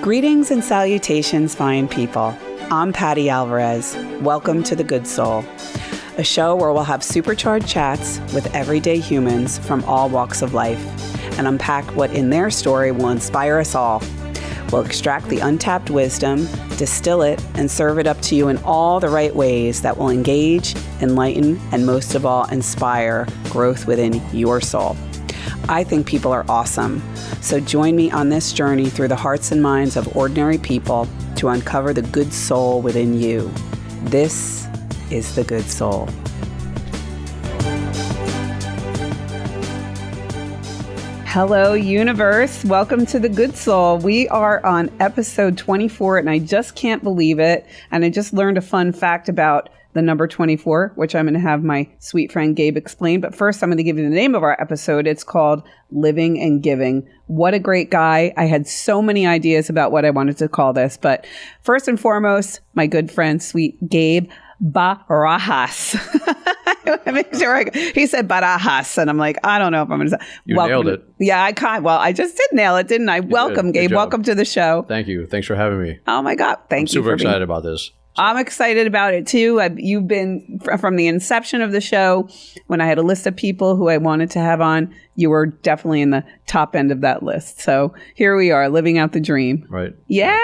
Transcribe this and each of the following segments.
Greetings and salutations, fine people. I'm Patty Alvarez. Welcome to The Good Soul, a show where we'll have supercharged chats with everyday humans from all walks of life and unpack what in their story will inspire us all. We'll extract the untapped wisdom, distill it, and serve it up to you in all the right ways that will engage, enlighten, and most of all, inspire growth within your soul. I think people are awesome, so join me on this journey through the hearts and minds of ordinary people to uncover the good soul within you. This is The Good Soul. Hello, universe. Welcome to The Good Soul. We are on episode 24, and I just can't believe it. And I just learned a fun fact about the number 24, which I'm going to have my sweet friend Gabe explain. But first, I'm going to give you the name of our episode. It's called Living and Giving. What a great guy. I had so many ideas about what I wanted to call this. But first and foremost, my good friend, sweet Gabe Barajas. Make sure he said Barajas, and I'm like, I don't know if I'm going to say. You nailed it. Yeah, I just did nail it, didn't I? Welcome, Gabe. Welcome to the show. Thank you. Thanks for having me. Oh my God. Thank you. Super excited about this. I'm excited about it too. You've been from the inception of the show. When I had a list of people who I wanted to have on, you were definitely in the top end of that list. So here we are, living out the dream. Right. Yeah.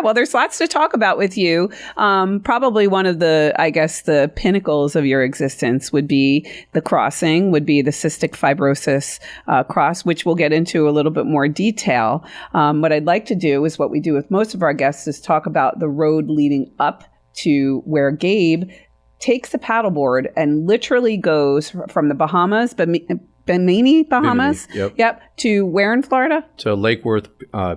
Well, there's lots to talk about with you. Probably one of the pinnacles of your existence would be the crossing, would be the cystic fibrosis cross, which we'll get into a little bit more detail. What I'd like to do is what we do with most of our guests is talk about the road leading up to where Gabe takes the paddleboard and literally goes from the Bahamas, Bimini, Bahamas, Yep, to where in Florida? To Lake Worth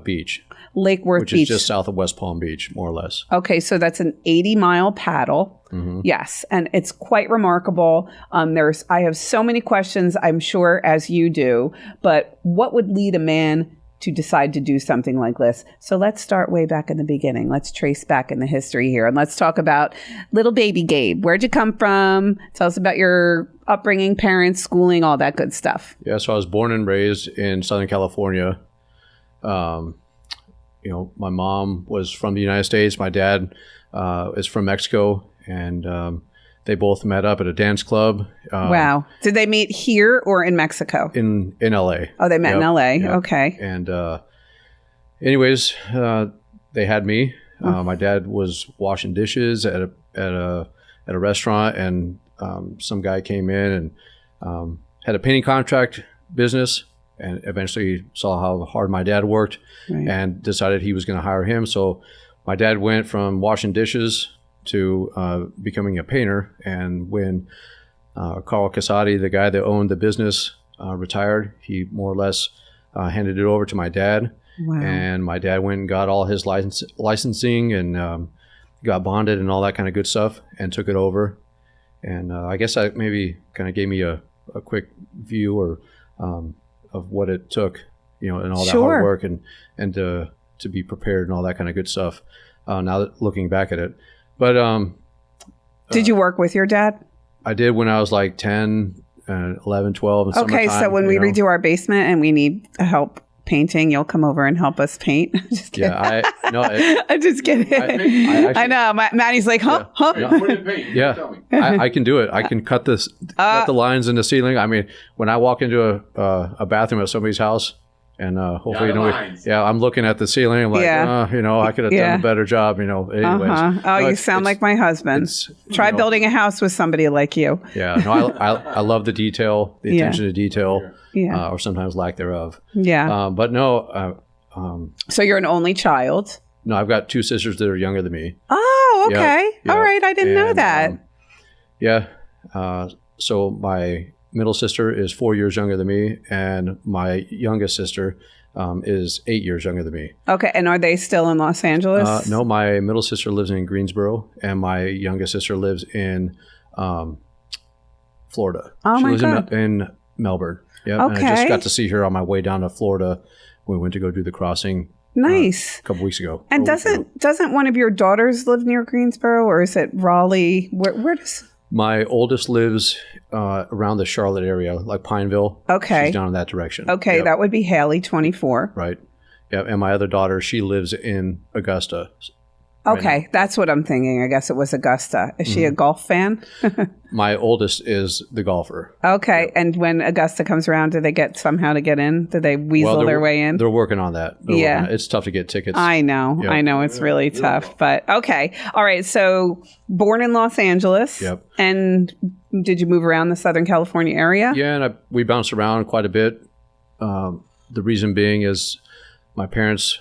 Beach. Lake Worth Beach. Which is just south of West Palm Beach, more or less. Okay, so that's an 80-mile paddle. Mm-hmm. Yes, and it's quite remarkable. I have so many questions, I'm sure, as you do, but what would lead a man to decide to do something like this? So let's start way back in the beginning. Let's trace back in the history here. And let's talk about little baby Gabe. Where'd you come from? Tell us about your upbringing, parents, schooling, all that good stuff. Yeah, so I was born and raised in Southern California. My mom was from the United States. My dad is from Mexico. And they both met up at a dance club. Wow. Did they meet here or in Mexico? In L.A. Oh, they met in L.A. Yep. Okay. And anyways, they had me. My dad was washing dishes at a restaurant, and some guy came in and had a painting contract business, and eventually saw how hard my dad worked, right, and decided he was going to hire him. So my dad went from washing dishes to becoming a painter. And when Carl Casati, the guy that owned the business, retired, he more or less handed it over to my dad. Wow. And my dad went and got all his licensing and got bonded and all that kind of good stuff and took it over. And I guess that maybe kind of gave me a quick view or of what it took, and all that hard work and to be prepared and all that kind of good stuff. Now that looking back at it. But did you work with your dad? I did when I was like 10, 11, 12. Okay, so when we redo our basement and we need help painting, you'll come over and help us paint. Just kidding. Yeah, I'm just kidding. I know. Maddie's like, huh? Yeah, I can do it. I can cut the lines in the ceiling. I mean, when I walk into a bathroom at somebody's house, and hopefully, I'm looking at the ceiling. I'm like, I could have done a better job. Anyways. Oh, you sound like my husband. Try building a house with somebody like you. Yeah, no, I love the detail, the attention to detail, or sometimes lack thereof. Yeah. But no. So you're an only child? No, I've got two sisters that are younger than me. Oh, okay. Yep. All right. I didn't know that. So my middle sister is 4 years younger than me, and my youngest sister is 8 years younger than me. Okay, and are they still in Los Angeles? No, my middle sister lives in Greensboro, and my youngest sister lives in Florida. Oh, she my lives God. in Melbourne. Yeah, okay. And I just got to see her on my way down to Florida. We went to go do the crossing. Nice. A couple weeks ago. And doesn't one of your daughters live near Greensboro, or is it Raleigh? Where does... My oldest lives around the Charlotte area, like Pineville. Okay. She's down in that direction. Okay, Yep. that would be Haley, 24. Right. Yeah, and my other daughter, she lives in Augusta. Okay, that's what I'm thinking. I guess it was Augusta. Is she a golf fan? My oldest is the golfer. Okay, and when Augusta comes around, do they get somehow to get in? Do they weasel their way in? They're working on that. It's tough to get tickets. I know. Yep. I know. It's really tough. But okay. All right. So born in Los Angeles. Yep. And did you move around the Southern California area? Yeah, and we bounced around quite a bit. The reason being is my parents,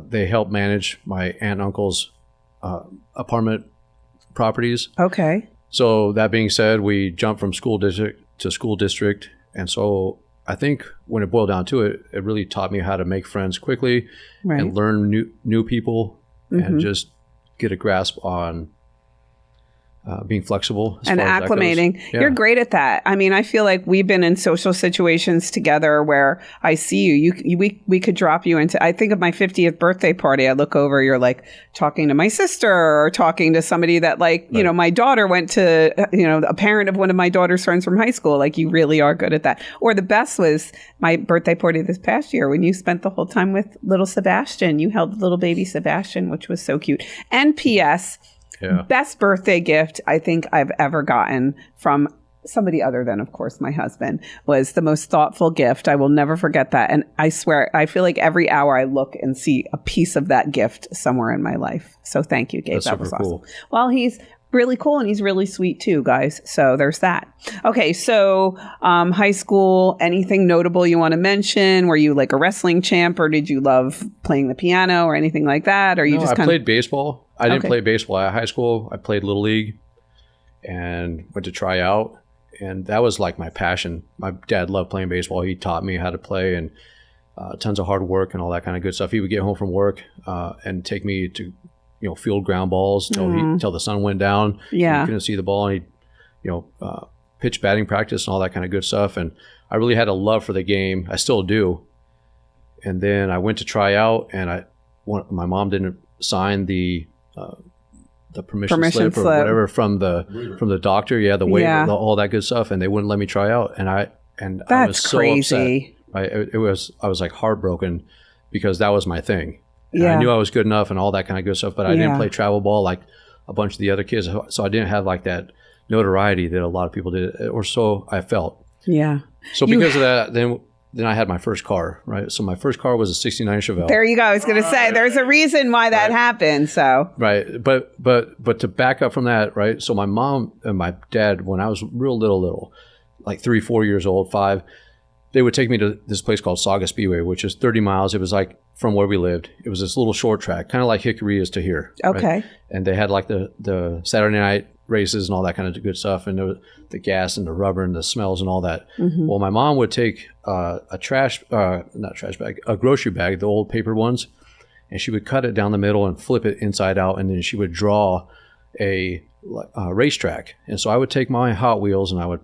they help manage my aunt and uncle's apartment properties. Okay. So that being said, we jumped from school district to school district. And so I think when it boiled down to it, it really taught me how to make friends quickly and learn new people and just get a grasp on being flexible and acclimating. Yeah. You're great at that. I mean, I feel like we've been in social situations together where I see you. We could drop you into. I think of my 50th birthday party. I look over. You're like talking to my sister or talking to somebody that my daughter went to. A parent of one of my daughter's friends from high school. Like you really are good at that. Or the best was my birthday party this past year when you spent the whole time with little Sebastian. You held little baby Sebastian, which was so cute. And P.S. Yeah. Best birthday gift I think I've ever gotten from somebody other than, of course, my husband was the most thoughtful gift. I will never forget that. And I swear, I feel like every hour I look and see a piece of that gift somewhere in my life. So thank you, Gabe. That was awesome. Cool. Well, he's really cool and he's really sweet too, guys. So there's that. Okay. So high school, anything notable you want to mention? Were you like a wrestling champ or did you love playing the piano or anything like that? Or you just played baseball. I didn't play baseball at high school. I played Little League and went to try out. And that was like my passion. My dad loved playing baseball. He taught me how to play and tons of hard work and all that kind of good stuff. He would get home from work and take me to, field ground balls till the sun went down. Yeah. You couldn't see the ball. And he'd, pitch batting practice and all that kind of good stuff. And I really had a love for the game. I still do. And then I went to try out and my mom didn't sign the permission slip or whatever from the doctor. Yeah, the weight, all that good stuff, and they wouldn't let me try out. And I was so crazy. Upset. I was like heartbroken because that was my thing. And I knew I was good enough and all that kind of good stuff, but I didn't play travel ball like a bunch of the other kids, so I didn't have like that notoriety that a lot of people did, or so I felt. Yeah. So because of that, then I had my first car, right? So my first car was a '69 Chevelle. There you go. I was going to say, there's a reason why that happened. So right, but to back up from that, right? So my mom and my dad, when I was real little, like 3, 4 years old, 5, they would take me to this place called Saga Speedway, which is 30 miles. It was like from where we lived. It was this little short track, kind of like Hickory is to here. Okay. Right? And they had like the Saturday night races and all that kind of good stuff, and the gas and the rubber and the smells and all that. Mm-hmm. Well, my mom would take a grocery bag, the old paper ones, and she would cut it down the middle and flip it inside out, and then she would draw a racetrack. And so I would take my Hot Wheels and I would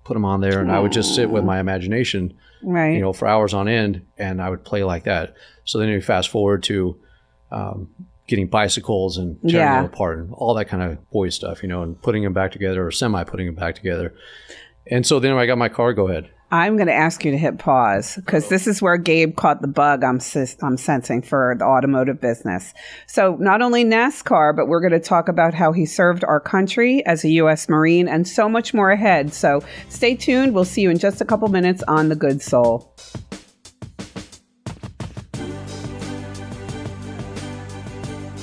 put them on there, and I would just sit with my imagination, for hours on end, and I would play like that. So then you fast forward to getting bicycles and tearing them apart and all that kind of boy stuff, and putting them back together or putting them back together. And so then when I got my car, go ahead. I'm going to ask you to hit pause because this is where Gabe caught the bug I'm sensing for the automotive business. So not only NASCAR, but we're going to talk about how he served our country as a U.S. Marine and so much more ahead. So stay tuned. We'll see you in just a couple minutes on The Good Soul.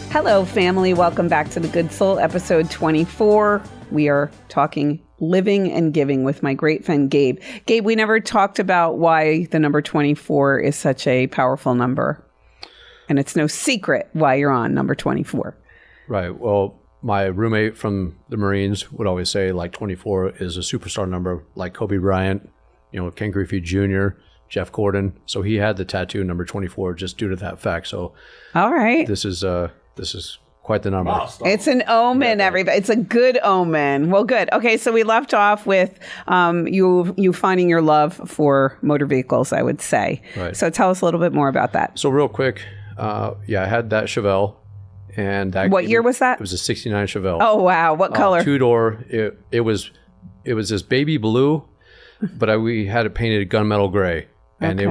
Hello, family. Welcome back to The Good Soul, episode 24. We are talking living and giving with my great friend, Gabe. Gabe, we never talked about why the number 24 is such a powerful number. And it's no secret why you're on number 24. Right. Well, my roommate from the Marines would always say, like, 24 is a superstar number, like Kobe Bryant, Ken Griffey Jr., Jeff Gordon. So he had the tattoo number 24 just due to that fact. So all right. This is quite the number. It's an omen, everybody. It's a good omen. Well, good. Okay, so we left off with you finding your love for motor vehicles, I would say. Right. So tell us a little bit more about that. So real quick, I had that Chevelle. And what year was that? It was a '69 Chevelle. Oh, wow. What color? 2-door. It was this baby blue, but we had it painted gunmetal gray. And it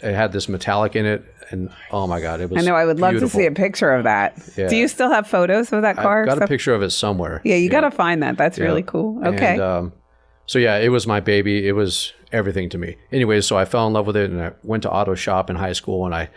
had this metallic in it. And oh my God, it was I know. I would love to beautiful. see a picture of that. Yeah. Do you still have photos of that car? I've got a picture of it somewhere. Yeah, you got to find that. That's really cool. Okay. And, so yeah, it was my baby. It was everything to me. Anyways, so I fell in love with it, and I went to auto shop in high school, and I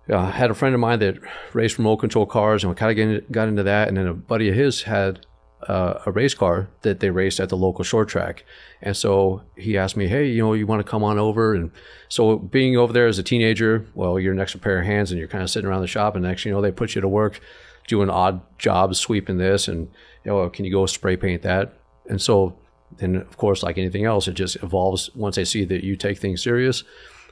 had a friend of mine that raced remote control cars, and we kind of got into that. And then a buddy of his had a race car that they raced at the local short track. And so he asked me, hey, you want to come on over? And so being over there as a teenager, well, you're an extra pair of hands, and you're kind of sitting around the shop, and next they put you to work doing odd jobs, sweeping this, and can you go spray paint that? And so then, of course, like anything else, it just evolves once they see that you take things serious.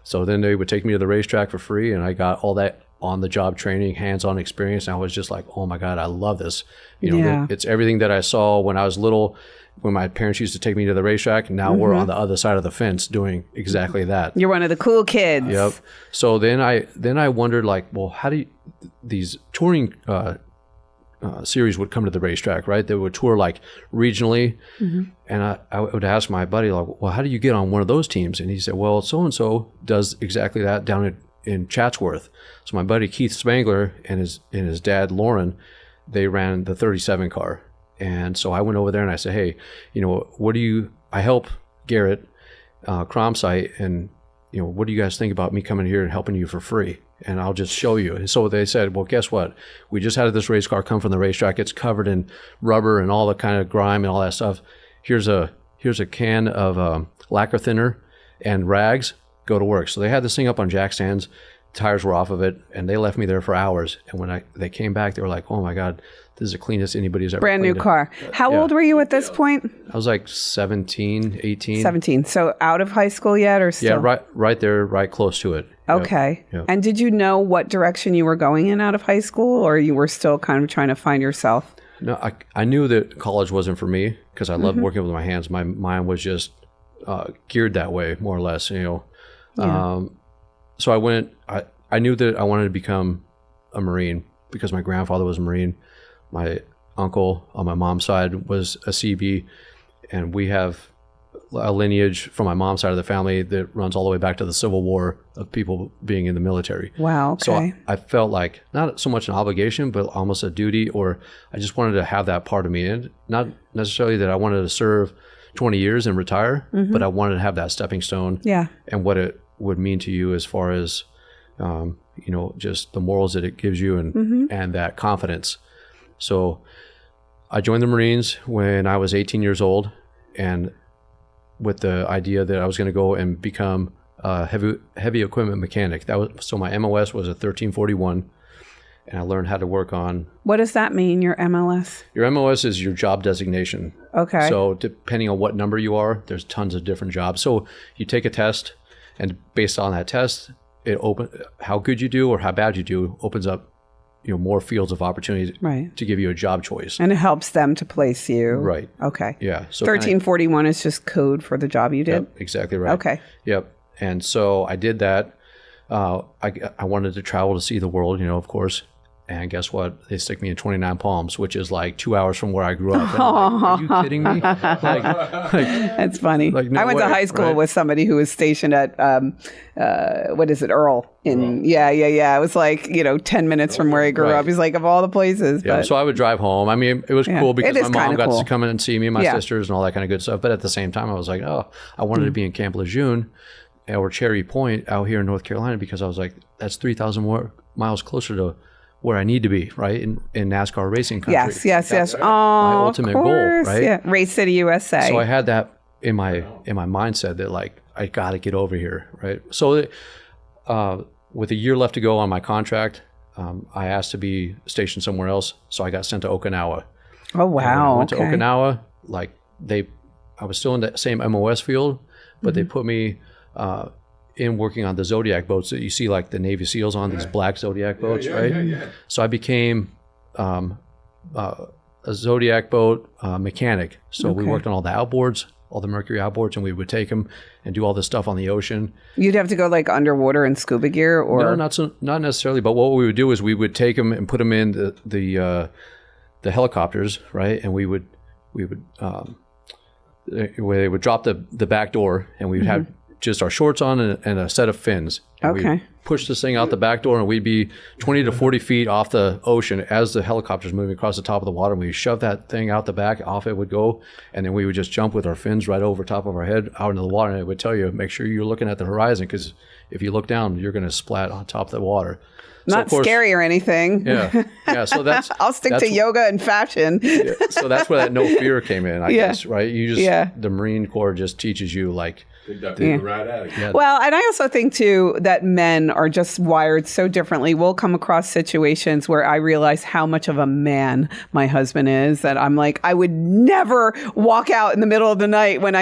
So then they would take me to the racetrack for free, and I got all that on-the-job training, hands-on experience, and I was just like, oh my God, I love this. It's everything that I saw when I was little, when my parents used to take me to the racetrack. Now we're on the other side of the fence doing exactly that. You're one of the cool kids. Yep. So then I wondered, like, well, how do these touring series would come to the racetrack, right? They would tour like regionally. And I would ask my buddy, like, well, how do you get on one of those teams? And he said, well, so-and-so does exactly that down in Chatsworth. So my buddy Keith Spangler and his dad Lauren, they ran the 37 car. And so I went over there and I said, hey, I help Garrett Cromsite, and what do you guys think about me coming here and helping you for free? And I'll just show you. And so they said, well, guess what? We just had this race car come from the racetrack. It's covered in rubber and all the kind of grime and all that stuff. Here's a can of lacquer thinner and rags. Go to work. So they had this thing up on jack stands. Tires were off of it, and they left me there for hours. And when they came back, they were like, oh my God, this is the cleanest anybody's ever Brand new car. How old were you at this point? I was like 17, 18. 17. So out of high school yet, or still? Yeah, right there, right close to it. Okay. Yep. And did you know what direction you were going in out of high school, or you were still kind of trying to find yourself? No, I knew that college wasn't for me because I loved working with my hands. My mind was just geared that way, more or less, So I went, I knew that I wanted to become a Marine because my grandfather was a Marine. My uncle on my mom's side was a CB, and we have a lineage from my mom's side of the family that runs all the way back to the Civil War of people being in the military. Wow. Okay. So I felt like not so much an obligation, but almost a duty, or I just wanted to have that part of me. And not necessarily that I wanted to serve 20 years and retire, but I wanted to have that stepping stone. Yeah. And what it would mean to you as far as, just the morals that it gives you and that confidence. So I joined the Marines when I was 18 years old, and with the idea that I was going to go and become a heavy equipment mechanic. So my MOS was a 1341, and I learned how to work on. What does that mean, your MLS? Your MOS is your job designation. Okay. So depending on what number you are, there's tons of different jobs. So you take a test, and based on that test, how good you do or how bad you do opens up more fields of opportunity to give you a job choice. And it helps them to place you. Right. Okay. Yeah. So 1341 is just code for the job you did? Yep, exactly right. Okay. Yep. And so I did that. I wanted to travel to see the world, of course. And guess what? They stick me in 29 Palms, which is like 2 hours from where I grew up. Are you kidding me? That's funny. No I went to high school with somebody who was stationed at, Earl? Yeah. It was like, 10 minutes from where he grew up. He's like, of all the places. Yeah, but, so I would drive home. I mean, it was cool because my mom got cool. to come in and see me and my sisters and all that kind of good stuff. But at the same time, I was like, I wanted to be in Camp Lejeune or Cherry Point out here in North Carolina because I was like, that's 3,000 more miles closer to where I need to be, right? In NASCAR racing country. Yes. My ultimate goal, right? Yeah. Race City, USA. So I had that in my mindset that like, I got to get over here, right? So with a year left to go on my contract, I asked to be stationed somewhere else. So I got sent to Okinawa. Oh, wow. I went to Okinawa, I was still in the same MOS field, but they put me in working on the Zodiac boats that you see like the Navy SEALs on, these black Zodiac boats, right? Yeah. So I became a Zodiac boat mechanic. So we worked on all the outboards, all the Mercury outboards, and we would take them and do all this stuff on the ocean. You'd have to go like underwater in scuba gear, or no, not necessarily. But what we would do is we would take them and put them in the helicopters, right? And we would where they would drop the back door, and we would have just our shorts on and a set of fins. And Okay. we'd push this thing out the back door, and we'd be 20 to 40 feet off the ocean as the helicopter's moving across the top of the water. And we'd shove that thing out the back, off it would go, and then we would just jump with our fins right over top of our head out into the water. And it would tell you, make sure you're looking at the horizon, because if you look down, you're going to splat on top of the water. So, Not of course, scary or anything. Yeah. So that's I'll stick to yoga and fashion. yeah, so that's where that no fear came in, I Yeah. guess, right? You just the Marine Corps just teaches you like. Right at it. Yeah. Well, and I also think too that men are just wired so differently. We'll come across situations where I realize how much of a man my husband is, that I'm like, I would never walk out in the middle of the night when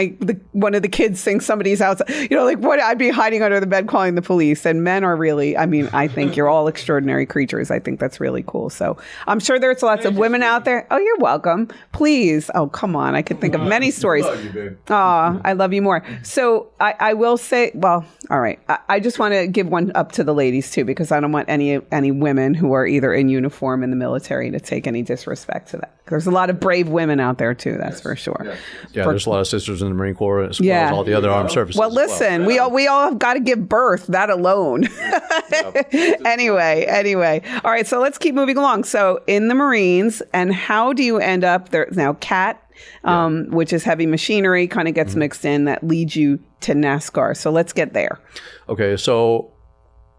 one of the kids thinks somebody's outside. You know, like what, I'd be hiding under the bed calling the police. And men are really, I mean, I think you're all extraordinary creatures. I think that's really cool. So I'm sure there's lots of women out there. Oh, you're welcome. Please. Oh, come on. I could think of many stories. Love you, babe. Oh, I love you more. So I will say, well, all right. I just want to give one up to the ladies too, because I don't want any women who are either in uniform in the military to take any disrespect to that. There's a lot of brave women out there too. That's for sure. Yeah, there's a lot of sisters in the Marine Corps as well as all the other armed services. Well, listen, we all have got to give birth. That alone. Anyway. All right. So let's keep moving along. So in the Marines, and how do you end up there now? CAT, which is heavy machinery, kind of gets mixed in. That leads you to NASCAR. So let's get there. Okay, so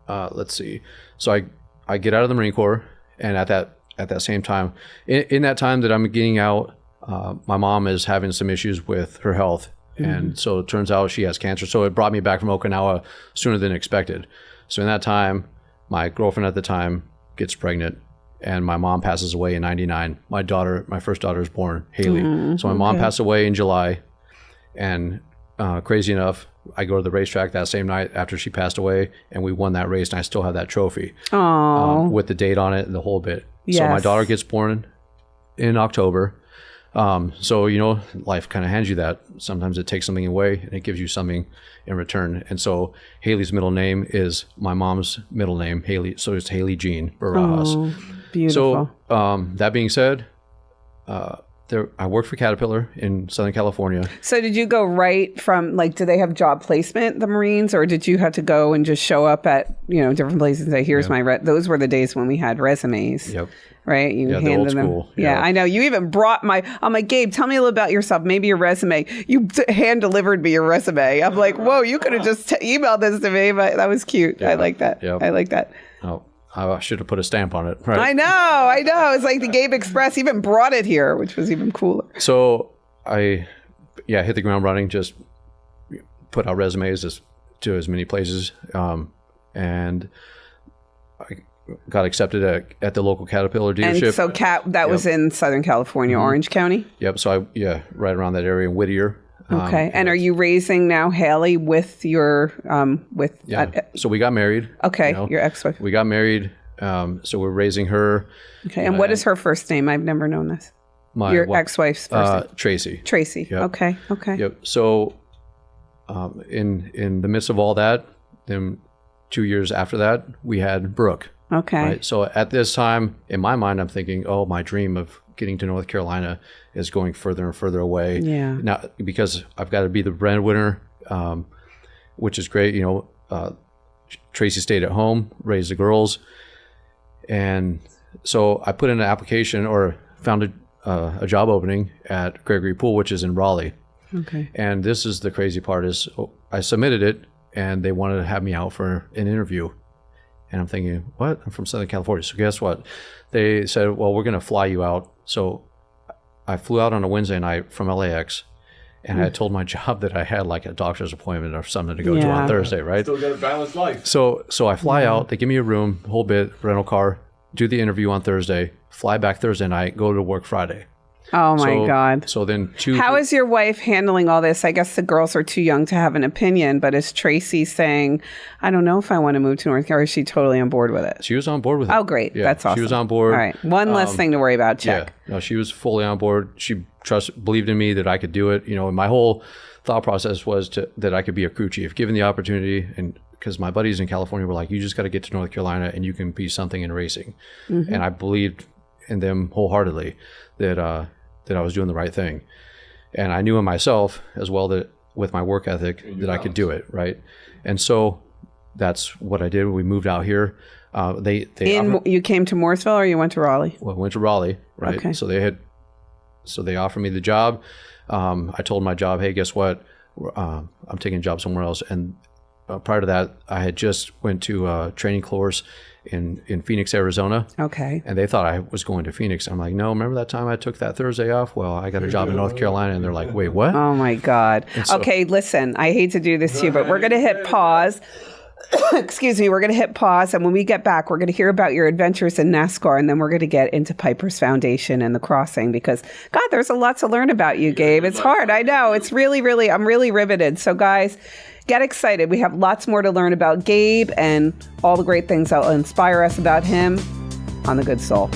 let's see. So I get out of the Marine Corps, and at that same time, in that time that I'm getting out, my mom is having some issues with her health, and so it turns out she has cancer. So it brought me back from Okinawa sooner than expected. So in that time, my girlfriend at the time gets pregnant, and my mom passes away in '99. My first daughter is born, Haley. So my mom passed away in July, and crazy enough, I go to the racetrack that same night after she passed away, and we won that race, and I still have that trophy with the date on it and the whole bit. Yes. So my daughter gets born in October. So, you know, life kind of hands you that. Sometimes it takes something away and it gives you something in return. And so Haley's middle name is my mom's middle name, Haley. So it's Haley Jean Barajas. Oh, beautiful. So that being said, I worked for Caterpillar in Southern California. So did you go right from, like, do they have job placement, the Marines, or did you have to go and just show up at, different places and say, here's my, those were the days when we had resumes. Yep. Right? You the old them. school. Yeah, I know. You even brought I'm like, Gabe, tell me a little about yourself. Maybe your resume. You hand delivered me your resume. I'm like, whoa, you could have just emailed this to me, but that was cute. Yeah. I like that. Yep. I like that. Oh, I should have put a stamp on it. Right? I know. It's like the Gabe Express even brought it here, which was even cooler. So I hit the ground running, just put out resumes to as many places. And I got accepted at the local Caterpillar dealership. And so that was in Southern California, Orange County? Yep. So right around that area in Whittier. Okay. And are you raising now Haley with your, so we got married. Okay. Your ex-wife. We got married. So we're raising her. Okay. And what is her first name? I've never known this. Your ex-wife's first name? Tracy. Tracy. Yep. Okay. Yep. So in the midst of all that, then 2 years after that, we had Brooke. Okay. Right? So at this time, in my mind, I'm thinking, oh, my dream of getting to North Carolina is going further and further away. Yeah. Now, because I've got to be the breadwinner, which is great. Tracy stayed at home, raised the girls. And so I put in an application or found a job opening at Gregory Pool, which is in Raleigh. Okay. And this is the crazy part is I submitted it and they wanted to have me out for an interview. And I'm thinking, what? I'm from Southern California. So guess what? They said, well, we're going to fly you out. So I flew out on a Wednesday night from LAX, and I told my job that I had like a doctor's appointment or something to go to on Thursday, right? Still got a balanced life. So I fly out. They give me a room, whole bit, rental car, do the interview on Thursday, fly back Thursday night, go to work Friday. Oh, my God. So then How is your wife handling all this? I guess the girls are too young to have an opinion, but is Tracy saying, I don't know if I want to move to North Carolina, or is she totally on board with it? She was on board with it. Oh, great. Yeah, That's awesome. She was on board. All right. One less thing to worry about. Check. Yeah. No, she was fully on board. She believed in me that I could do it. And my whole thought process was that I could be a crew chief, given the opportunity. And because my buddies in California were like, you just got to get to North Carolina and you can be something in racing. Mm-hmm. And I believed in them wholeheartedly that I was doing the right thing. And I knew in myself as well that with my work ethic that I could do it, right? And so that's what I did. We moved out here. You came to Morrisville or you went to Raleigh? Well, I went to Raleigh, right? Okay. So they offered me the job. I told my job, hey, guess what? I'm taking a job somewhere else. And prior to that, I had just went to a training course in Phoenix, Arizona. Okay. And they thought I was going to Phoenix. I'm like, no, remember that time I took that Thursday off? Well, I got a job in North Carolina. And they're like, wait, what? Oh, my God. Okay, listen, I hate to do this to you, but we're going to hit pause. Excuse me, we're going to hit pause. And when we get back, we're going to hear about your adventures in NASCAR. And then we're going to get into Piper's Foundation and the crossing because, God, there's a lot to learn about you, Gabe. It's hard. I know. It's really, I'm really riveted. So, guys, get excited. We have lots more to learn about Gabe and all the great things that will inspire us about him on The Good Soul.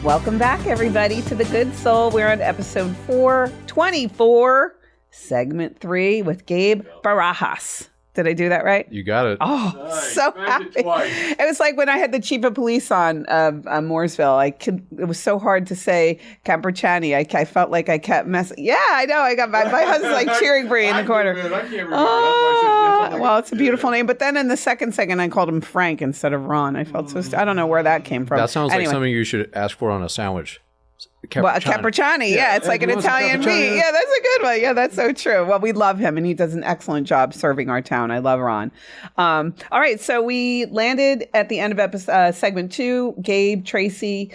Welcome back, everybody, to The Good Soul. We're on episode 424, segment 3 with Gabe Barajas. Did I do that right? You got it. Oh, nice. So happy. It was like when I had the chief of police on Mooresville. It was so hard to say Camperchani. I felt like I kept messing. Yeah, I know. I got my husband's like cheering for you in the corner. I can't remember. Well, it's a beautiful name. But then in the second segment, I called him Frank instead of Ron. I felt I don't know where that came from. That sounds like something you should ask for on a sandwich. Camperchani, yeah, it's like an Italian meat. Yeah, that's a good one. Yeah, that's so true. Well, we love him, and he does an excellent job serving our town. I love Ron. All right, so we landed at the end of segment 2. Gabe, Tracy,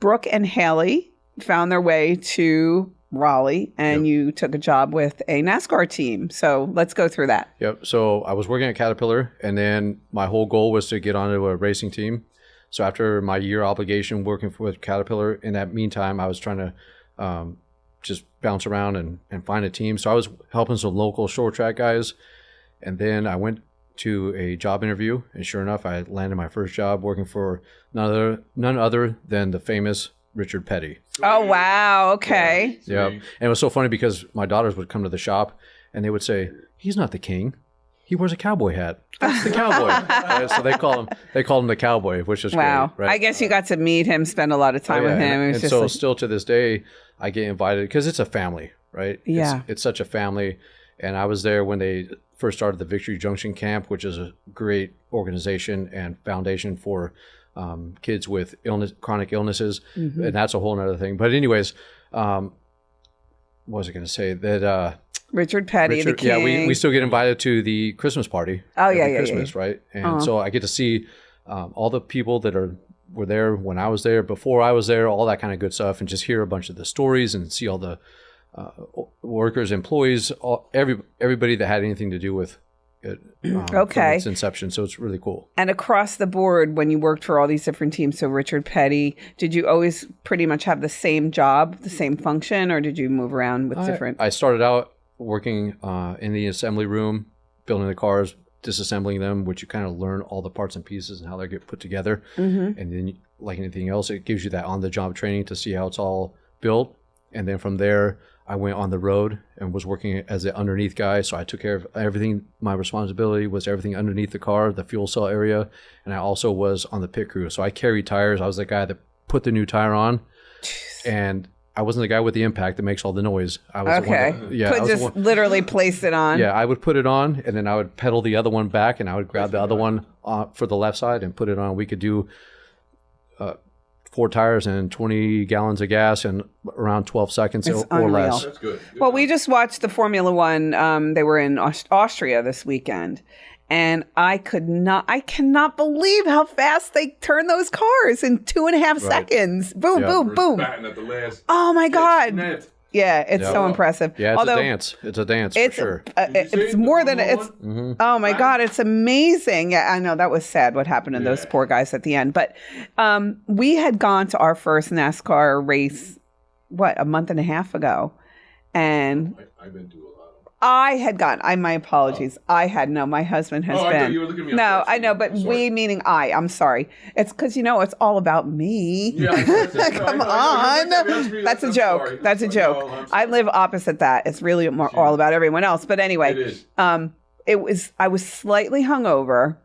Brooke, and Haley found their way to Raleigh, and you took a job with a NASCAR team. So let's go through that. Yep. So I was working at Caterpillar, and then my whole goal was to get onto a racing team. So after my year obligation working with Caterpillar, in that meantime, I was trying to just bounce around and find a team. So I was helping some local short track guys. And then I went to a job interview. And sure enough, I landed my first job working for none other than the famous Richard Petty. Oh, wow. Okay. Yeah. And it was so funny because my daughters would come to the shop and they would say, he's not the king. He wears a cowboy hat. That's the cowboy. Right? So they call him the cowboy, which is great. Right? I guess you got to meet him, spend a lot of time with him. And so still to this day, I get invited because it's a family, right? Yeah. It's such a family. And I was there when they first started the Victory Junction Camp, which is a great organization and foundation for kids with chronic illnesses. Mm-hmm. And that's a whole other thing. But anyways, what was I going to say? That Richard Petty, the king. Yeah, we still get invited to the Christmas party. Oh, yeah, Christmas, right? And so I get to see all the people that were there when I was there, before I was there, all that kind of good stuff, and just hear a bunch of the stories and see all the workers, employees, everybody that had anything to do with it from its inception. So it's really cool. And across the board, when you worked for all these different teams, so Richard Petty, did you always pretty much have the same job, the same function, or did you move around with different? I started out working in the assembly room, building the cars, disassembling them, which you kind of learn all the parts and pieces and how they get put together. Mm-hmm. And then, like anything else, it gives you that on-the-job training to see how it's all built. And then from there, I went on the road and was working as an underneath guy. So I took care of everything. My responsibility was everything underneath the car, the fuel cell area. And I also was on the pit crew. So I carried tires. I was the guy that put the new tire on. And I wasn't the guy with the impact that makes all the noise. I was the one that, literally placed it on. Yeah, I would put it on, and then I would pedal the other one back, and I would grab the other one for the left side and put it on. We could do 4 tires and 20 gallons of gas in around 12 seconds or less. That's good. Well, we just watched the Formula One. They were in Austria this weekend. And I cannot believe how fast they turn those cars in 2.5 seconds. Boom, boom, boom. Oh my God. Yeah, it's so impressive. Yeah, it's a dance. It's a dance for sure. It's more than it's. Mm-hmm. Oh my God, it's amazing. Yeah, I know that was sad what happened to those poor guys at the end. But we had gone to our first NASCAR race, a month and a half ago, and I've been to a lot. I had gone. My apologies. I had no. My husband has been. I thought you were looking at me. No, I know, but we meaning I. I'm sorry. It's because it's all about me. Yeah, come on. That's a joke. Sorry. That's a joke. No, I live opposite that. It's really all about everyone else. But anyway, it is. I was slightly hungover.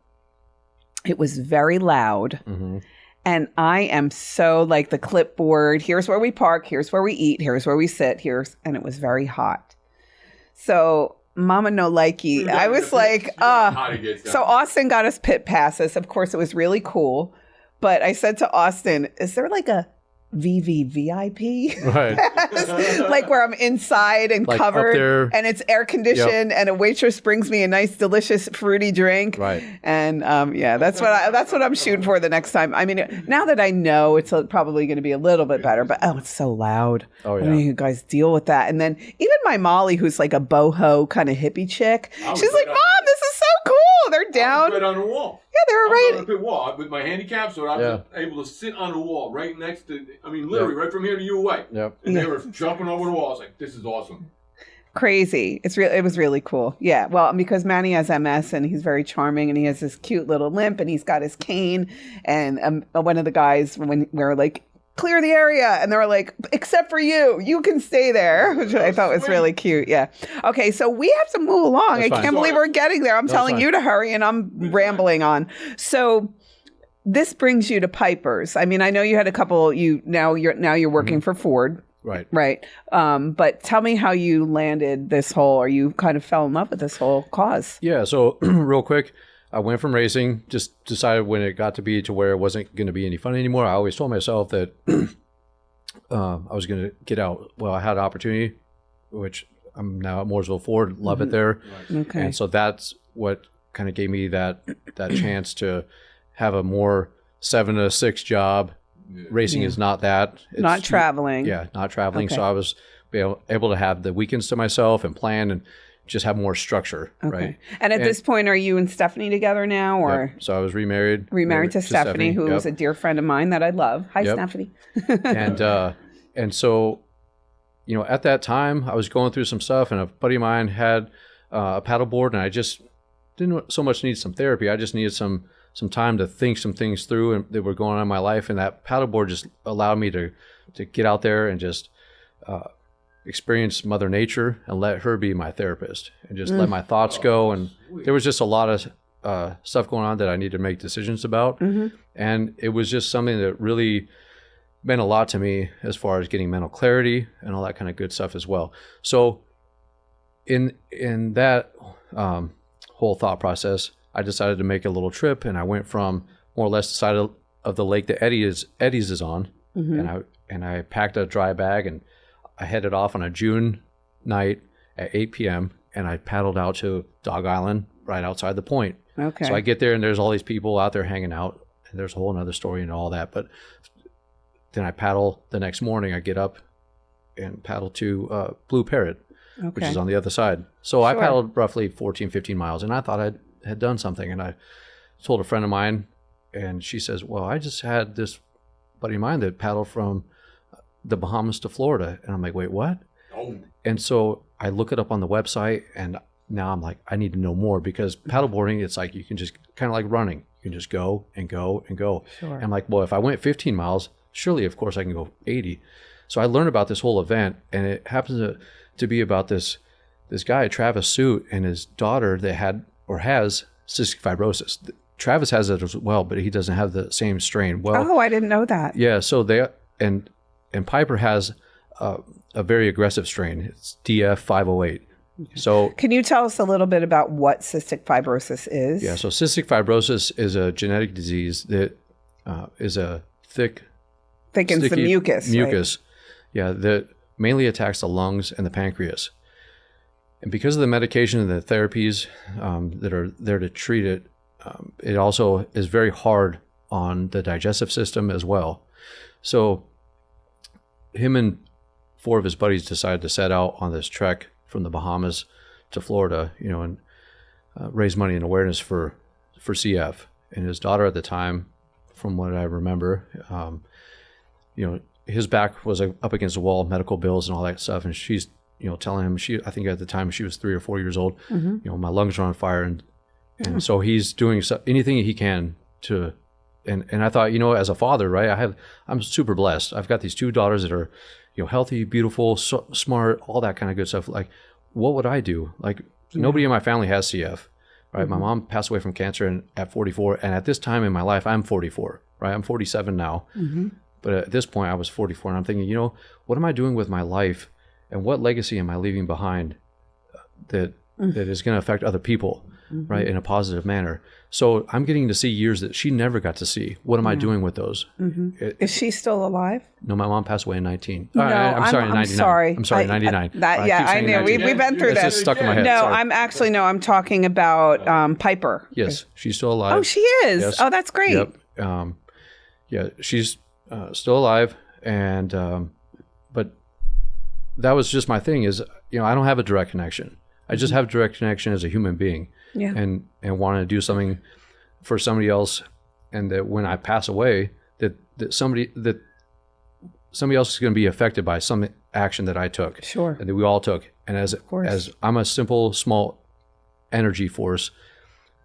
It was very loud. Mm-hmm. And I am so like the clipboard. Here's where we park. Here's where we eat. Here's where we sit. And it was very hot. So Mama no likey. I was like, so Austin got us pit passes. Of course, it was really cool. But I said to Austin, is there like a VVVIP? Right. Like where I'm inside and like covered and it's air conditioned and a waitress brings me a nice, delicious, fruity drink. Right. And that's what I'm shooting for the next time. I mean, now that I know it's probably going to be a little bit better, but it's so loud. Oh, yeah. I mean, you guys deal with that. And then even my Molly, who's like a boho kind of hippie chick, she's like, Mom, this is so cool. They're down. I was right on the wall. Yeah, they were right. On the pit wall with my handicap, so I was able to sit on the wall right next to. I mean, literally right from here to you away. Yep. And they were jumping over the wall. I was like, "This is awesome." Crazy. It was really cool. Yeah. Well, because Manny has MS and he's very charming and he has this cute little limp and he's got his cane. And one of the guys, when we were like, clear the area. And they were like, except for you can stay there, which I thought was really cute. Yeah. Okay. So we have to move along. I can't believe we're getting there. I'm telling you to hurry and I'm rambling on. So this brings you to Piper's. I mean, I know you had a couple, now you're working for Ford. Right. Right. But tell me how you landed this whole, or you kind of fell in love with this whole cause. Yeah. So real quick, I went from racing, just decided when it got to be to where it wasn't going to be any fun anymore. I always told myself that I was going to get out. Well, I had an opportunity, which I'm now at Mooresville Ford, love it there. Right. Okay. And so that's what kind of gave me that chance to have a more 7 to 6 job. Racing is not that. It's not traveling. Yeah, not traveling. Okay. So I was able to have the weekends to myself and plan and just have more structure, right? And at this point, are you and Stephanie together now, or? Yep. So I was remarried. Remarried to Stephanie, who is a dear friend of mine that I love. Hi, Stephanie. And so, at that time, I was going through some stuff, and a buddy of mine had a paddleboard, and I just didn't so much need some therapy. I just needed some time to think some things through and that were going on in my life, and that paddleboard just allowed me to get out there and just experience Mother Nature and let her be my therapist and just let my thoughts go. And there was just a lot of stuff going on that I needed to make decisions about. Mm-hmm. And it was just something that really meant a lot to me as far as getting mental clarity and all that kind of good stuff as well. So in that whole thought process, I decided to make a little trip, and I went from more or less the side of the lake that Eddie's is on. Mm-hmm. And I packed a dry bag, and I headed off on a June night at 8 p.m. and I paddled out to Dog Island right outside the point. Okay. So I get there and there's all these people out there hanging out, and there's a whole other story and all that. But then I paddle the next morning. I get up and paddle to Blue Parrot, which is on the other side. So I paddled roughly 14, 15 miles, and I thought I had done something. And I told a friend of mine, and she says, well, I just had this buddy of mine that paddled from the Bahamas to Florida. And I'm like, wait, what? Oh. And so I look it up on the website, and now I'm like, I need to know more, because paddleboarding, it's like you can just kind of like running. You can just go and go and go. Sure. And I'm like, well, if I went 15 miles, surely, of course, I can go 80. So I learned about this whole event, and it happens to be about this guy, Travis Suit, and his daughter that had or has cystic fibrosis. Travis has it as well, but he doesn't have the same strain. Well, I didn't know that. Yeah, so and Piper has a very aggressive strain. It's DF508. Okay. So can you tell us a little bit about what cystic fibrosis is? Yeah, so cystic fibrosis is a genetic disease that is a thickens the mucus. Mucus, right? Yeah, that mainly attacks the lungs and the pancreas. And because of the medication and the therapies that are there to treat it, it also is very hard on the digestive system as well. So him and 4 of his buddies decided to set out on this trek from the Bahamas to Florida, and raise money and awareness for CF. And his daughter at the time, from what I remember, his back was up against the wall, medical bills and all that stuff. And she's, telling him, I think at the time she was 3 or 4 years old, mm-hmm. My lungs are on fire. And so he's doing anything he can to, and I thought, as a father, right, I'm super blessed. I've got these 2 daughters that are, healthy, beautiful, smart, all that kind of good stuff. Like, what would I do? Like, nobody in my family has CF, right? Mm-hmm. My mom passed away from cancer at 44. And at this time in my life, I'm 44. right? I'm 47 now. But at this point I was 44, and I'm thinking, what am I doing with my life, and what legacy am I leaving behind that is going to affect other people, right, in a positive manner? So I'm getting to see years that she never got to see. What am I doing with those? Is she still alive? No, my mom passed away in 19. No, I'm sorry, I'm 99. sorry. I'm sorry, 99. I knew. We've been through It's this. just stuck in my head. No, Sorry. I'm talking about Piper. Yes, she's still alive. Oh, she is? Yes. Oh, that's great. Yep. Yeah, she's still alive. And, but that was just my thing is, I don't have a direct connection. I just have direct connection as a human being. Yeah. And want to do something for somebody else, and that when I pass away, that somebody else is going to be affected by some action that I took. Sure. And that we all took. And as I'm a simple, small energy force,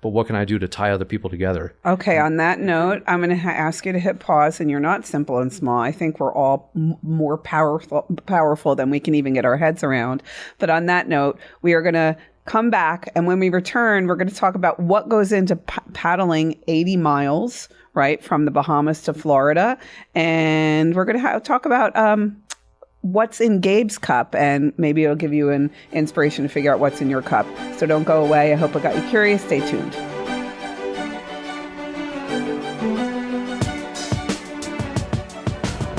but what can I do to tie other people together? Okay, on that note, I'm going to ask you to hit pause, and you're not simple and small. I think we're all more powerful than we can even get our heads around. But on that note, we are going to come back, and when we return, we're going to talk about what goes into paddling 80 miles, right, from the Bahamas to Florida. And we're going to talk about what's in Gabe's cup, and maybe it'll give you an inspiration to figure out what's in your cup. So don't go away. I hope it got you curious. Stay tuned.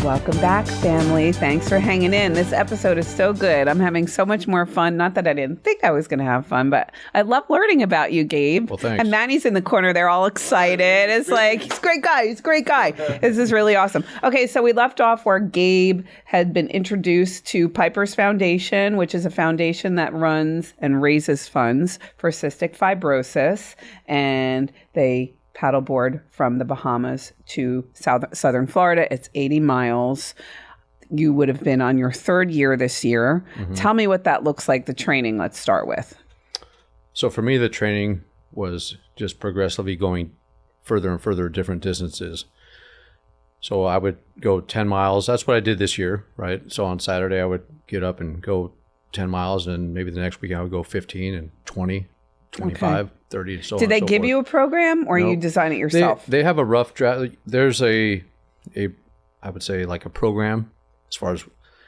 Welcome back, family. Thanks for hanging in. This episode is so good. I'm having so much more fun. Not that I didn't think I was going to have fun, but I love learning about you, Gabe. Well, thanks. And Manny's in the corner. They're all excited. It's like, he's a great guy. He's a great guy. This is really awesome. Okay, so we left off where Gabe had been introduced to Piper's Foundation, which is a foundation that runs and raises funds for cystic fibrosis. And they paddleboard from the Bahamas to southern Florida. It's 80 miles. You would have been on your third year this year. Tell me what that looks like, the training. Let's start with. So for me, the training was just progressively going further and further different distances. So I would go 10 miles. That's what I did this year, right? So on Saturday, I would get up and go 10 miles, and maybe the next week I would go 15 and 20. 25, 30, so on. Did they so give forth. you a program, or you design it yourself? They have a rough draft. There's I would say, like a program as far as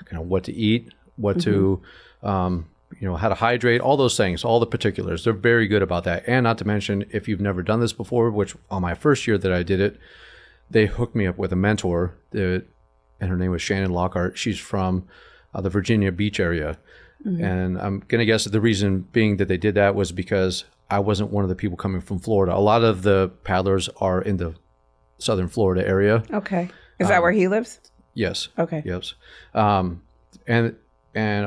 kind of what to eat, what to, how to hydrate, all those things, all the particulars. They're very good about that. And not to mention, if you've never done this before, which on my first year that I did it, they hooked me up with a mentor, and her name was Shannon Lockhart. She's from the Virginia Beach area. And I'm going to guess that the reason being that they did that was because I wasn't one of the people coming from Florida. A lot of the paddlers are in the southern Florida area. Okay. Is that where he lives? Yes. Okay. Yes. And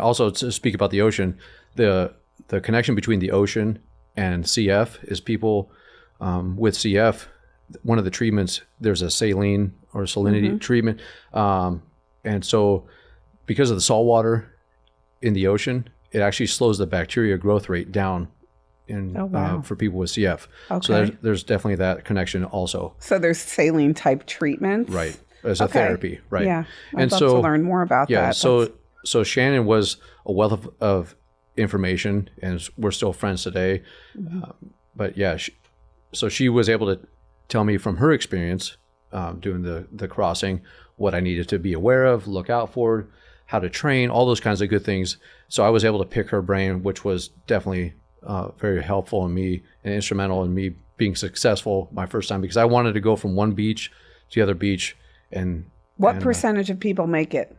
also to speak about the ocean, the connection between the ocean and CF is people with CF, one of the treatments, there's a saline or salinity treatment. And so because of the salt water in the ocean, it actually slows the bacteria growth rate down for people with CF. Okay. So there's definitely that connection also. So there's saline type treatments? Right. As a therapy. Right. Yeah. I'd love to learn more about that. Yeah. So Shannon was a wealth of information, and we're still friends today. But yeah, so she was able to tell me from her experience doing the crossing what I needed to be aware of, look out for, how to train, all those kinds of good things. So I was able to pick her brain, which was definitely very helpful in me and instrumental in me being successful my first time, because I wanted to go from one beach to the other beach. And what percentage of people make it?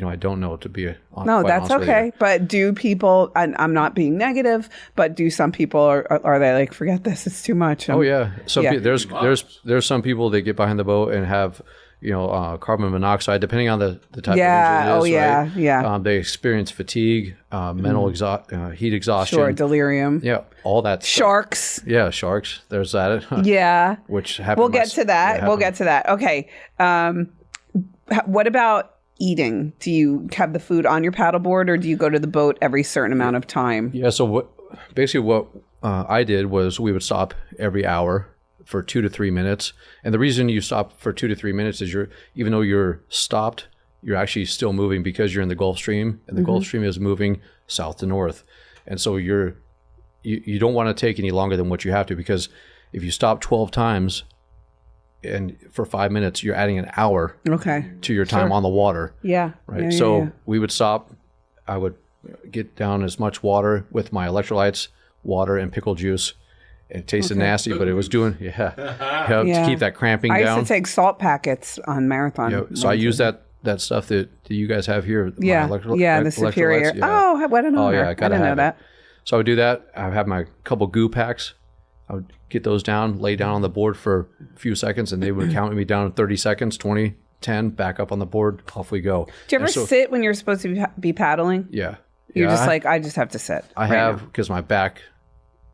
I don't know, to be honest. No, that's okay. But do people, and I'm not being negative, but do some people, are they like, forget this, it's too much? Oh yeah. There's some people that get behind the boat and have carbon monoxide, depending on the type of injury it is, right? They experience fatigue, mental heat exhaustion. Sure, delirium. Yeah, all that stuff. Sharks. Yeah, sharks. There's that. Yeah. Which happened. We'll get to that. We'll get to that. Okay. What about eating? Do you have the food on your paddleboard, or do you go to the boat every certain amount of time? Yeah, so what I did was we would stop every hour for 2 to 3 minutes. And the reason you stop for 2 to 3 minutes is even though you're stopped, you're actually still moving because you're in the Gulf Stream, and the Gulf Stream is moving south to north. And so you don't want to take any longer than what you have to, because if you stop 12 times and for 5 minutes, you're adding an hour Okay. to your time on the water. Yeah. Right. Yeah, So yeah. we would stop. I would get down as much water with my electrolytes, water and pickle juice. It tasted nasty, but it was doing, to keep that cramping I down. used to take salt packets on marathon. Yeah, so I use that stuff that you guys have here. Yeah. The superior. Yeah. Oh, what an honor. yeah, I didn't know that. So I would do that. I would have my couple goo packs. I would get those down, lay down on the board for a few seconds, and they would count me down 30 seconds, 20, 10, back up on the board, off we go. Do you ever sit when you're supposed to be paddling? Yeah. You're just like, I just have to sit. I have, because my back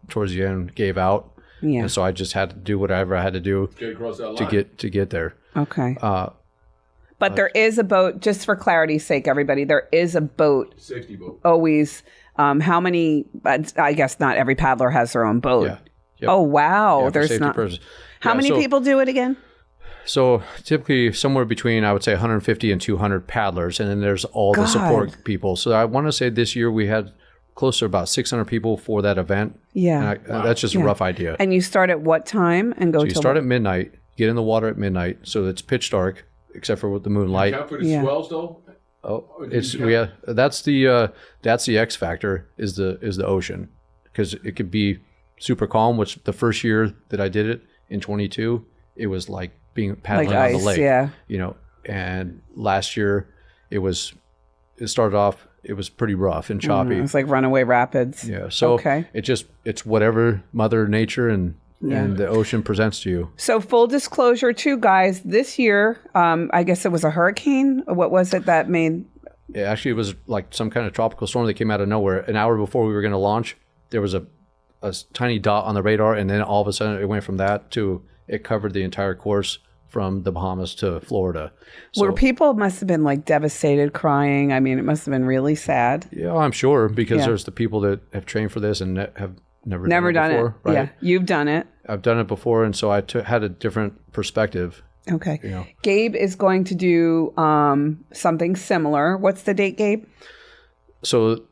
towards the end gave out. Yeah. And so I just had to do whatever I had to do to get there. Okay. But there is a boat, just for clarity's sake, everybody, there is a boat. Safety boat. Always. How many, I guess not every paddler has their own boat. Yeah. Yep. Oh, wow. Yeah, There's not. How many people do it again? So typically somewhere between, I would say 150 and 200 paddlers. And then there's all the support people. So I want to say this year we had close to about 600 people for that event. Yeah. And that's just a rough idea. And you start at what time and go So you start at midnight, get in the water at midnight. So it's pitch dark, except for with the moonlight. Count for the swells though? Oh, that's the X factor is the ocean, because it could be super calm, which the first year that I did it in 22, it was like being paddling like on ice, the lake. Yeah. You know, and last year it started off, it was pretty rough and choppy. It's like runaway rapids. Yeah. So it's whatever Mother Nature and the ocean presents to you. So full disclosure too, guys, this year, I guess it was a hurricane. What was it that made? Actually, it was like some kind of tropical storm that came out of nowhere. An hour before we were going to launch, there was a tiny dot on the radar, and then all of a sudden it went from that to it covered the entire course from the Bahamas to Florida. So, where people must have been like devastated, crying. I mean, it must have been really sad. Yeah, I'm sure, because there's the people that have trained for this and have never done it before. Right? Yeah, you've done it. I've done it before, and so I had a different perspective. Okay. You know. Gabe is going to do something similar. What's the date, Gabe? So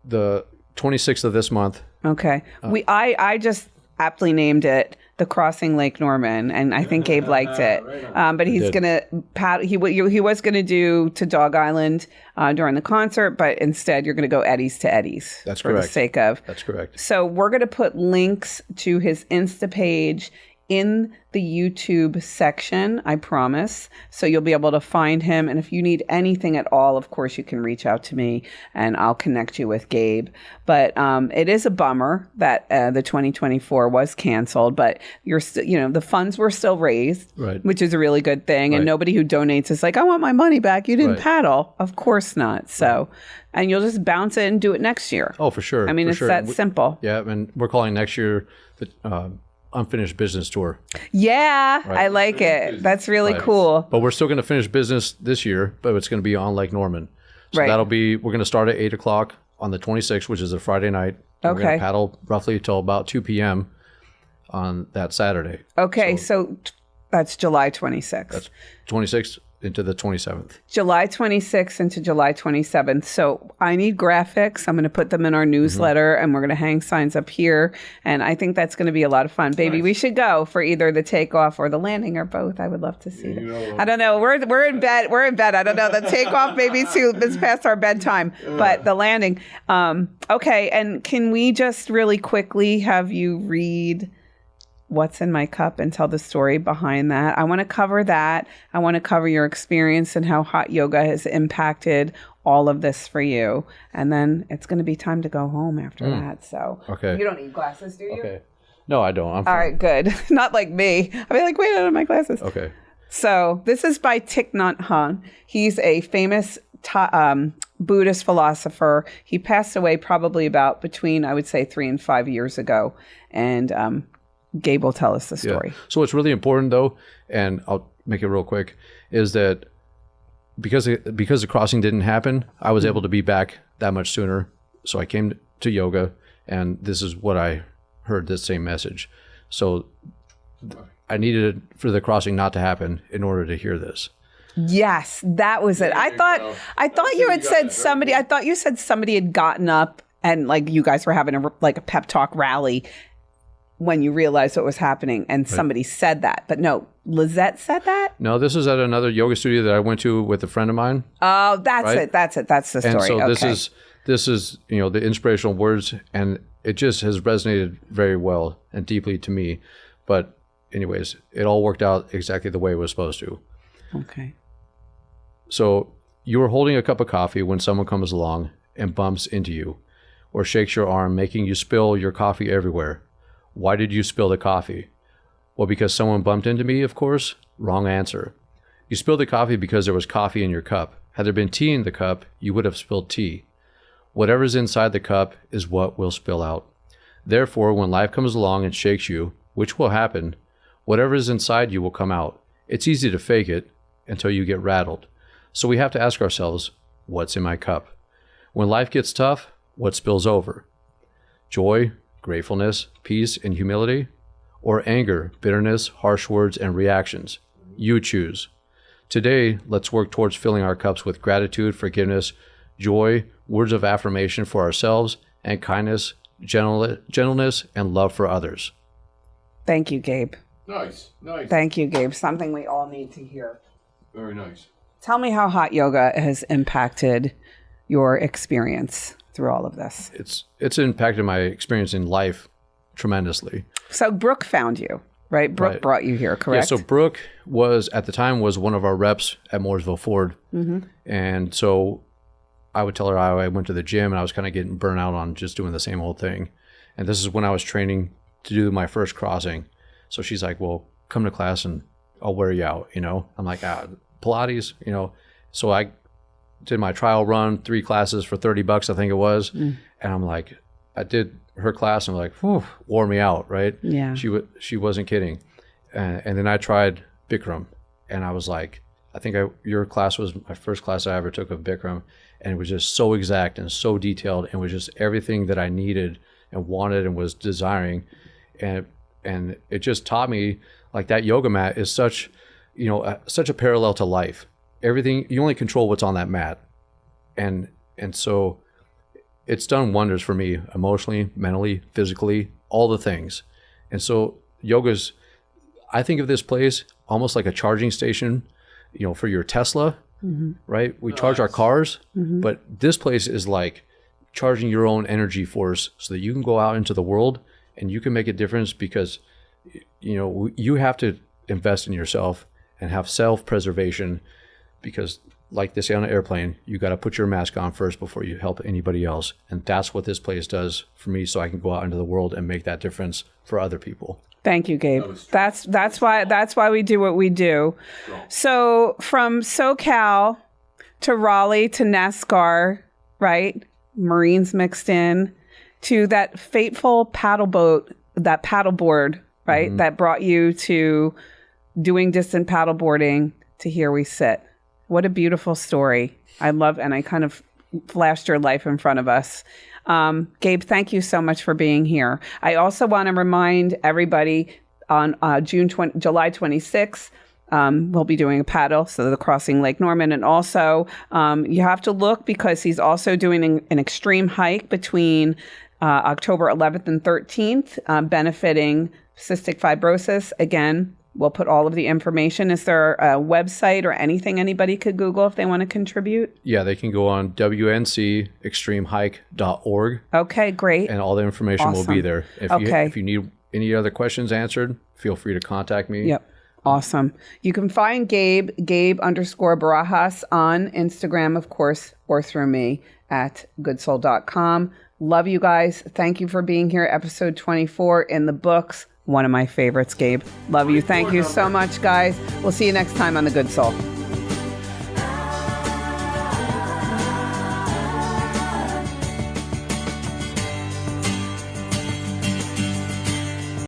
the 26th of this month. Okay. I just aptly named it the Crossing Lake Norman, and I think Gabe liked it. But he's going to paddle. He was going to do to Dog Island during the concert, but instead you're going to go eddies to eddies. That's for correct. the sake of. That's correct. So we're going to put links to his Insta page in the YouTube section, I promise. So you'll be able to find him. And if you need anything at all, of course, you can reach out to me and I'll connect you with Gabe. But it is a bummer that the 2024 was canceled, but the funds were still raised, right, which is a really good thing. And nobody who donates is like, I want my money back. You didn't paddle. Of course not. So, and you'll just bounce it and do it next year. Oh, for sure. I mean, it's that simple. Yeah. And we're calling next year the Unfinished Business Tour. Yeah, right. I like it. That's really cool. But we're still going to finish business this year, but it's going to be on Lake Norman. So we're going to start at 8 o'clock on the 26th, which is a Friday night. Okay. We're going to paddle roughly till about 2 p.m. on that Saturday. Okay, so that's July 26th. That's 26th into the 27th. July 26th into July 27th. So I need graphics. I'm going to put them in our newsletter, and we're going to hang signs up here. And I think that's going to be a lot of fun. Baby, we should go for either the takeoff or the landing or both. I would love to see it. I don't know. We're in bed. We're in bed. I don't know. The takeoff maybe it's past our bedtime, but the landing. Okay. And can we just really quickly have you read What's in My Cup and tell the story behind that? I want to cover that. I want to cover your experience and how hot yoga has impacted all of this for you. And then it's going to be time to go home after that. So you don't need glasses, do you? Okay. No, I don't. I'm all right, good. Not like me. I'll be like, wait, I don't have my glasses. Okay. So this is by Thich Nhat Hanh. He's a famous Buddhist philosopher. He passed away probably about between, I would say, 3 and 5 years ago. And Gabe will tell us the story. Yeah. So what's really important, though, and I'll make it real quick, is that because the crossing didn't happen, I was able to be back that much sooner. So I came to yoga, and this is what I heard, this same message. So I needed for the crossing not to happen in order to hear this. Yes, that was it. I thought you had said somebody. I thought you said somebody had gotten up and like you guys were having a pep talk rally. when you realized what was happening and somebody said that. But no, Lizette said that? No, this is at another yoga studio that I went to with a friend of mine. Oh, that's it. That's it. That's the story. And so okay. this is, you know, the inspirational words, and it just has resonated very well and deeply to me. But anyways, it all worked out exactly the way it was supposed to. Okay. So you were holding a cup of coffee when someone comes along and bumps into you or shakes your arm, making you spill your coffee everywhere. Why did you spill the coffee? Well, because someone bumped into me, of course. Wrong answer. You spilled the coffee because there was coffee in your cup. Had there been tea in the cup, you would have spilled tea. Whatever's inside the cup is what will spill out. Therefore, when life comes along and shakes you, which will happen, whatever is inside you will come out. It's easy to fake it until you get rattled. So we have to ask ourselves, what's in my cup? When life gets tough, what spills over? Joy, gratefulness, peace, and humility? Or anger, bitterness, harsh words, and reactions? You choose. Today, let's work towards filling our cups with gratitude, forgiveness, joy, words of affirmation for ourselves, and kindness, gentleness, and love for others. Thank you, Gabe. Nice. Thank you, Gabe. Something we all need to hear. Very nice. Tell me how hot yoga has impacted your experience through all of this. It's impacted my experience in life tremendously. So Brooke found you, right? Brooke brought you here, correct? Yeah, so Brooke was, at the time, was one of our reps at Mooresville Ford. Mm-hmm. And so I would tell her I went to the gym and I was kind of getting burnt out on just doing the same old thing. And this is when I was training to do my first crossing. So she's like, well, come to class and I'll wear you out, you know? I'm like, Pilates, you know? So I did my trial run, 3 classes for $30, I think it was. And I'm like, I did her class and I'm like, whew, wore me out, right? Yeah. She wasn't kidding. And then I tried Bikram and I was like, I think your class was my first class I ever took of Bikram. And it was just so exact and so detailed and was just everything that I needed and wanted and was desiring. And it just taught me, like, that yoga mat is such, you know, such a parallel to life. Everything, you only control what's on that mat. And so it's done wonders for me emotionally, mentally, physically, all the things. And so yoga's, I think of this place almost like a charging station, you know, for your Tesla, right? We charge our cars, but this place is like charging your own energy force so that you can go out into the world and you can make a difference, because, you know, you have to invest in yourself and have self-preservation, because like they say on an airplane, you got to put your mask on first before you help anybody else. And that's what this place does for me, so I can go out into the world and make that difference for other people. Thank you, Gabe. That's why we do what we do. So from SoCal to Raleigh to NASCAR, right? Marines mixed in, to that fateful paddleboard, right? That brought you to doing distant paddleboarding to here we sit. What a beautiful story. I love, and I kind of flashed your life in front of us. Gabe, thank you so much for being here. I also want to remind everybody on July 26th, we'll be doing a paddle, so the crossing Lake Norman. And also, you have to look, because he's also doing an extreme hike between October 11th and 13th, benefiting cystic fibrosis. Again, we'll put all of the information. Is there a website or anything anybody could Google if they want to contribute? Yeah, they can go on wncextremehike.org. Okay, great. And all the information will be there. If you need any other questions answered, feel free to contact me. Yep. Awesome. You can find Gabe _Barajas on Instagram, of course, or through me at goodsoul.com. Love you guys. Thank you for being here. Episode 24 in the books. One of my favorites, Gabe. Love you. Thank you so much, guys. We'll see you next time on The Good Soul.